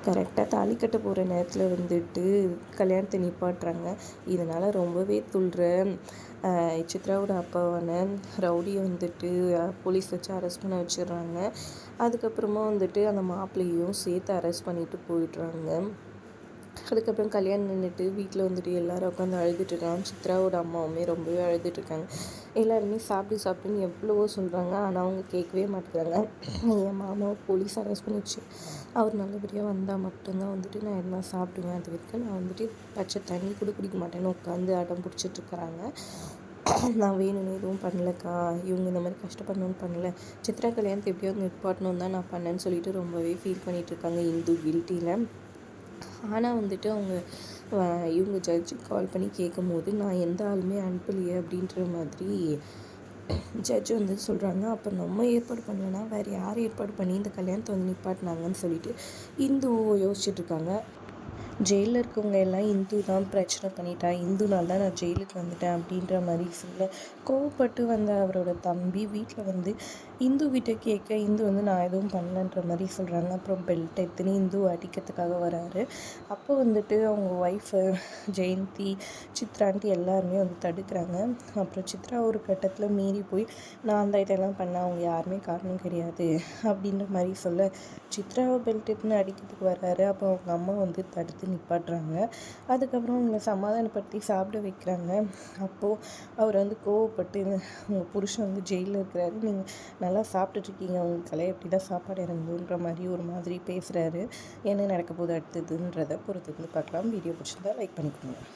கரெக்டாக தாலி கட்ட போகிற நேரத்தில் வந்துட்டு கல்யாணத்தை நிப்பாட்டுறாங்க. இதனால் ரொம்பவே துள்ளுற சித்ராவோட அப்பாவான ரவுடியை வந்துட்டு போலீஸ் வச்சு அரெஸ்ட் பண்ண வச்சிடுறாங்க. அதுக்கப்புறமா வந்துட்டு அந்த மாப்பிள்ளையும் சேர்த்து அரெஸ்ட் பண்ணிட்டு போயிடுறாங்க. அதுக்கப்புறம் கல்யாணம் நின்றுட்டு வீட்டில் வந்துட்டு எல்லோரும் உட்காந்து அழுதுட்டுருக்காங்க. சித்ராவோட அம்மாவுமே ரொம்பவே அழுதுட்டுருக்காங்க. எல்லாருமே சாப்பிட்டுன்னு எவ்வளவோ சொல்கிறாங்க. ஆனால் அவங்க கேட்கவே மாட்டேங்கிறாங்க. என் மாமாவை போலீஸ் அரெஸ்ட் பண்ணிடுச்சு, அவர் நல்லபடியாக வந்தால் மட்டும்தான் வந்துட்டு நான் எதுனா சாப்பிடுவேன், அது வரைக்கும் நான் வந்துட்டு பச்சை தண்ணி கூட குடிக்க மாட்டேன்னு உட்காந்து அடம் பிடிச்சிட்ருக்குறாங்க. நான் வேணும்னு எதுவும் பண்ணலக்கா, இவங்க இந்த மாதிரி கஷ்டப்படணும்னு பண்ணல, சித்ரா கல்யாணத்தை எப்படியாவது நிப்பாட்டணும் தான் நான் பண்ணேன்னு சொல்லிட்டு ரொம்பவே ஃபீல் பண்ணிகிட்ருக்காங்க இந்து கில்ட்டியில். ஆனால் வந்துட்டு அவங்க இவங்க ஜட்ஜுக்கு கால் பண்ணி கேட்கும்போது நான் எந்த ஆளுமே அனுப்பலையே அப்படின்ற மாதிரி ஜட்ஜ் வந்து சொல்கிறாங்க. அப்போ நம்ம ஏற்பாடு பண்ணலன்னா வேறு யார் ஏற்பாடு பண்ணி இந்த கல்யாணத்தை வந்து நிப்பாட்டினாங்கன்னு சொல்லிட்டு இந்து யோசிச்சுட்ருக்காங்க. ஜெயிலில் இருக்கவங்க எல்லாம் இந்து தான் பிரச்சனை பண்ணிட்டா, இந்துனால தான் நான் ஜெயிலுக்கு வந்துட்டேன் அப்படின்ற மாதிரி சொல்ல கோவப்பட்டு வந்த அவரோட தம்பி வீட்டில் வந்து இந்து கிட்டே கேட்க இந்து வந்து நான் எதுவும் பண்ணலன்ற மாதிரி சொல்கிறாங்க. அப்புறம் பெல்ட் எடுத்துன்னு இந்து அடிக்கிறதுக்காக வராரு. அப்போ வந்துட்டு அவங்க ஒய்ஃபு ஜெயந்தி, சித்ரான்ட்டு எல்லாருமே வந்து தடுக்கிறாங்க. அப்புறம் சித்ரா ஒரு கட்டத்தில் மீறி போய் நான் அந்த இதெல்லாம் பண்ணேன், அவங்க யாருமே காரணம் கிடையாது அப்படின்ற மாதிரி சொல்ல சித்ராவை பெல்ட் எடுத்துன்னு அடிக்கிறதுக்கு வர்றாரு. அப்போ அவங்க அம்மா வந்து தடுத்து நிப்பாட்டுறாங்க. அதுக்கப்புறம் அவங்களை சமாதானப்படுத்தி சாப்பிட வைக்கிறாங்க. அப்போது அவர் வந்து கோவப்பட்டு உங்கள் புருஷன் வந்து ஜெயிலில் இருக்கிறாரு, நீங்கள் நல்லா சாப்பிட்டுட்ருக்கீங்க, உங்களுக்கு கலை எப்படி தான் சாப்பாடு இறங்குன்ற மாதிரி ஒரு மாதிரி பேசுகிறாரு. என்ன நடக்க போகுது அடுத்ததுன்றதை பொறுத்து வந்து பார்க்கலாம். வீடியோ பிடிச்சிருந்தா லைக் பண்ணிக்கோங்க.